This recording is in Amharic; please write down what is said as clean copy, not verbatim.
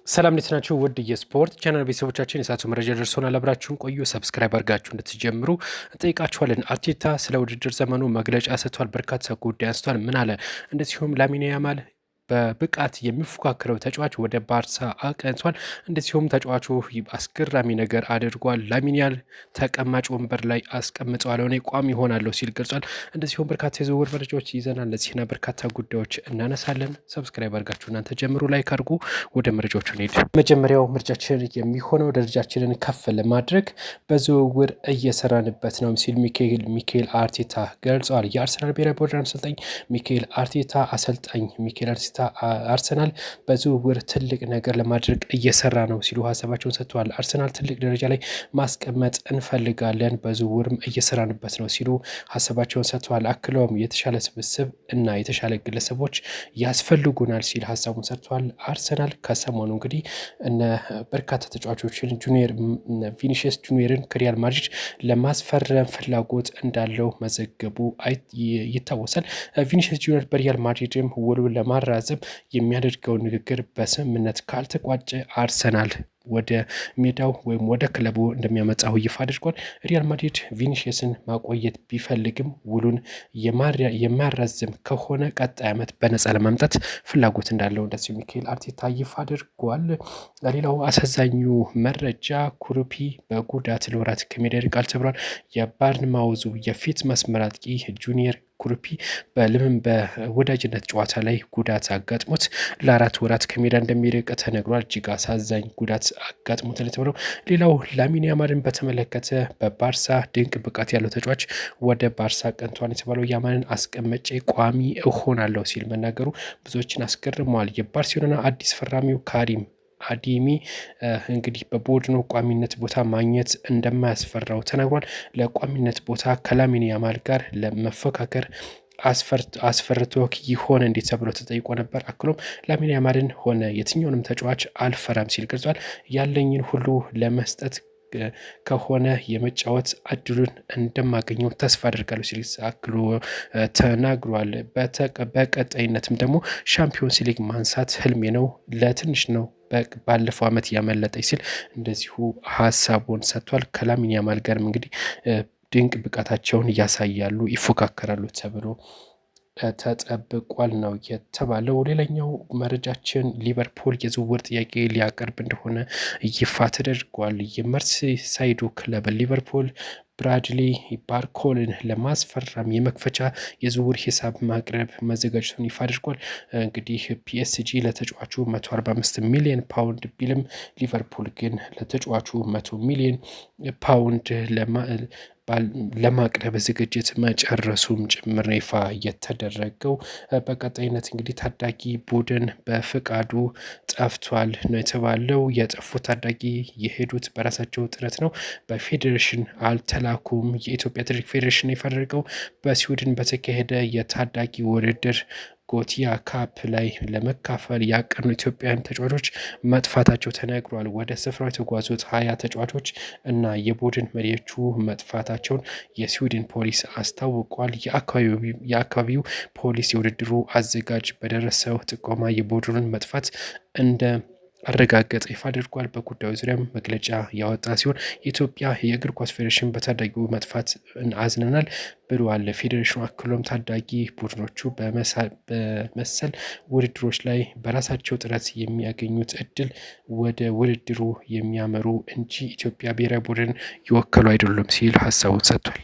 ሰላም እንዴት ናችሁ? ውድ የስፖርት ቻናል ቤተሰቦቻችን የሰዓቱ መረጃ ደርሶናል። አብራችሁን ቆዩ። ሰብስክራይብ አድርጋችሁ እንድትጀምሩ እንጠይቃችኋለን። አርቴታ ስለ ውድድር ዘመኑ መግለጫ ሰጥቷል። በርካታ ጉዳይ አንስቷል። ምን አለ? እንደዚሁም ላሚን ያማል በብቃት የሚፎካከረው ተጫዋች ወደ ባርሳ አቅንቷል። እንደዚሁም ተጫዋቹ አስገራሚ ነገር አድርጓል። ላሚን ተቀማጭ ወንበር ላይ አስቀምጠዋል፣ እኔ ቋሚ ይሆናለሁ ሲል ገልጿል። እንደዚሁም በርካታ የዝውውር መረጃዎች ይዘናል። እነዚህና በርካታ ጉዳዮች እናነሳለን። ሰብስክራይብ አድርጋችሁ እናንተ ጀምሩ፣ ላይክ አድርጉ። ወደ መረጃዎቹ እንሄድ። መጀመሪያው ምርጫችን የሚሆነው ደረጃችንን ከፍ ለማድረግ በዝውውር እየሰራንበት ነው ሲል ሚካኤል አርቴታ ገልጸዋል። የአርሰናል ብሔራዊ ቡድን አሰልጣኝ ሚካኤል አርቴታ አርሰናል በዝውውር ትልቅ ነገር ለማድረግ እየሰራ ነው ሲሉ ሀሳባቸውን ሰጥተዋል። አርሰናል ትልቅ ደረጃ ላይ ማስቀመጥ እንፈልጋለን፣ በዝውውርም እየሰራንበት ነው ሲሉ ሀሳባቸውን ሰጥተዋል። አክለውም የተሻለ ስብስብ እና የተሻለ ግለሰቦች ያስፈልጉናል ሲል ሀሳቡን ሰጥተዋል። አርሰናል ከሰሞኑ እንግዲህ እነ በርካታ ተጫዋቾችን ቪኒሽስ ጁኒየርን ከሪያል ማድሪድ ለማስፈረም ፍላጎት እንዳለው መዘገቡ ይታወሳል። ቪኒሽስ ጁኒየር በሪያል ማድሪድም ውሉን ለማራዘም የሚያደርገው ንግግር በስምምነት ካልተቋጨ አርሰናል ወደ ሜዳው ወይም ወደ ክለቡ እንደሚያመጣው ይፋ አድርጓል። ሪያል ማድሪድ ቪኒሽስን ማቆየት ቢፈልግም ውሉን የማያራዝም ከሆነ ቀጣይ ዓመት በነፃ ለማምጣት ፍላጎት እንዳለው እንደዚሁ ሚካኤል አርቴታ ይፋ አድርጓል። ሌላው አሳዛኙ መረጃ ኩሩፒ በጉዳት ለወራት ከሜዳ ይርቃል ተብሏል። የባርንማውዙ የፊት መስመር አጥቂ ጁኒየር ኩሩፒ በወዳጅነት ጨዋታ ላይ ጉዳት አጋጥሞት ለ4 ወራት ከሜዳ እንደሚርቅ ተነግሯል። እጅግ አሳዛኝ ጉዳት አጋጥሞት የተባለው። ሌላው ላሚን ያማልን በተመለከተ በባርሳ ድንቅ ብቃት ያለው ተጫዋች ወደ ባርሳ ቀንቷን የተባለው ያማልን አስቀመጬ ቋሚ እሆናለሁ ሲል መናገሩ ብዙዎችን አስገርመዋል። የባርሴሎና አዲስ ፈራሚው ካሪም አዲሚ እንግዲህ በቡድኑ ቋሚነት ቦታ ማግኘት እንደማያስፈራው ተናግሯል። ለቋሚነት ቦታ ከላሚን ያማል ጋር ለመፎካከር አስፈርቶ ይሆን እንዴት ተብሎ ተጠይቆ ነበር። አክሎም ላሚን ያማልን ሆነ የትኛውንም ተጫዋች አልፈራም ሲል ገልጿል። ያለኝን ሁሉ ለመስጠት ከሆነ የመጫወት እድሉን እንደማገኘው ተስፋ አደርጋለሁ ሲል አክሎ ተናግሯል። በቀጣይነትም ደግሞ ሻምፒዮንስ ሊግ ማንሳት ህልሜ ነው፣ ለትንሽ ነው ባለፈው ዓመት ያመለጠኝ ሲል እንደዚሁ ሀሳቡን ሰጥቷል። ከላሚን ያማል ጋርም እንግዲህ ድንቅ ብቃታቸውን እያሳያሉ፣ ይፎካከራሉ ተብሎ ተጠብቋል ነው የተባለው። ሌላኛው መረጃችን ሊቨርፑል የዝውውር ጥያቄ ሊያቀርብ እንደሆነ ይፋ ተደርጓል። የመርሲሳይዱ ክለብ ሊቨርፑል ብራድሊ ባርኮልን ለማስፈረም የመክፈቻ የዝውውር ሂሳብ ማቅረብ መዘጋጀቱን ይፋ አድርጓል። እንግዲህ ፒኤስጂ ለተጫዋቹ 145 ሚሊዮን ፓውንድ ቢልም ሊቨርፑል ግን ለተጫዋቹ 100 ሚሊዮን ፓውንድ ለማቅረብ ዝግጅት መጨረሱም ጭምር ይፋ የተደረገው። በቀጣይነት እንግዲህ ታዳጊ ቡድን በፍቃዱ ጠፍቷል ነው የተባለው። የጠፉ ታዳጊ የሄዱት በራሳቸው ጥረት ነው፣ በፌዴሬሽን አልተላኩም። የኢትዮጵያ አትሌቲክስ ፌዴሬሽን ይፋ አደረገው። በስዊድን በተካሄደ የታዳጊ ውድድር ጎቲያ ካፕ ላይ ለመካፈል ያቀኑ ኢትዮጵያውያን ተጫዋቾች መጥፋታቸው ተነግሯል። ወደ ስፍራው የተጓዙት 20 ተጫዋቾች እና የቡድን መሪዎቹ መጥፋታቸውን የስዊድን ፖሊስ አስታውቋል። የአካባቢው ፖሊስ የውድድሩ አዘጋጅ በደረሰው ጥቆማ የቡድኑን መጥፋት እንደ አረጋገጠ ይፋ አድርጓል። በጉዳዩ ዙሪያም መግለጫ ያወጣ ሲሆን የኢትዮጵያ የእግር ኳስ ፌዴሬሽን በታዳጊው መጥፋት አዝነናል ብለዋል። ፌዴሬሽኑ አክሎም ታዳጊ ቡድኖቹ በመሰል ውድድሮች ላይ በራሳቸው ጥረት የሚያገኙት እድል ወደ ውድድሩ የሚያመሩ እንጂ ኢትዮጵያ ብሔራዊ ቡድን ይወከሉ አይደሉም ሲል ሀሳቡን ሰጥቷል።